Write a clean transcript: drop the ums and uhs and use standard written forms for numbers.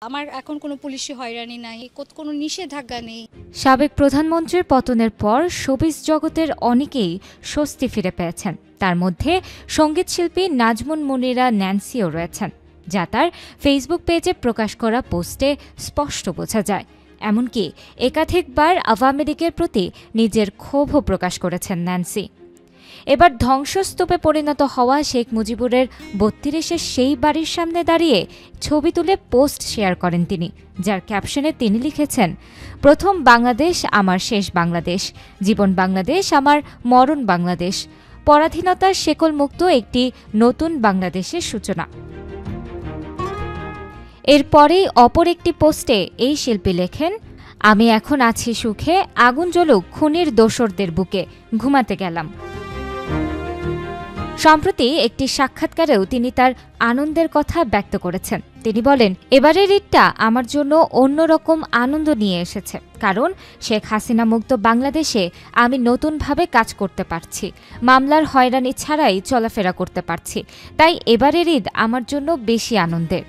আমার এখন কোনো পুলিশি হয়রানি নাই, কোনো নিষেধাজ্ঞা নেই। সাবেক প্রধানমন্ত্রীর পতনের পর শোবিজ জগতের অনেকেই স্বস্তি ফিরে পেয়েছেন। তার মধ্যে সঙ্গীতশিল্পী নাজমুন মুনিরা ন্যান্সিও রয়েছেন, যা তার ফেসবুক পেজে প্রকাশ করা পোস্টে স্পষ্ট বোঝা যায়। এমনকি একাধিকবার আওয়ামী লীগের প্রতি নিজের ক্ষোভও প্রকাশ করেছেন ন্যান্সি। এবার ধ্বংসস্তূপে পরিণত হওয়া শেখ মুজিবুরের ৩২-এর সেই বাড়ির সামনে দাঁড়িয়ে ছবি তুলে পোস্ট শেয়ার করেন তিনি, যার ক্যাপশনে তিনি লিখেছেন, প্রথম বাংলাদেশ আমার শেষ বাংলাদেশ, জীবন বাংলাদেশ আমার মরণ বাংলাদেশ, পরাধীনতার শেকল মুক্ত একটি নতুন বাংলাদেশের সূচনা। এরপরেই অপর একটি পোস্টে এই শিল্পী লেখেন, আমি এখন আছি সুখে, আগুন জ্বলুক খুনির দোসরদের বুকে, ঘুমাতে গেলাম। সম্প্রতি একটি সাক্ষাৎকারেও তিনি তার আনন্দের কথা ব্যক্ত করেছেন। তিনি বলেন, এবারের ঈদটা আমার জন্য অন্যরকম আনন্দ নিয়ে এসেছে, কারণ শেখ হাসিনা মুক্ত বাংলাদেশে আমি নতুনভাবে কাজ করতে পারছি, মামলার হয়রানি ছাড়াই চলাফেরা করতে পারছি, তাই এবারের ঈদ আমার জন্য বেশি আনন্দের।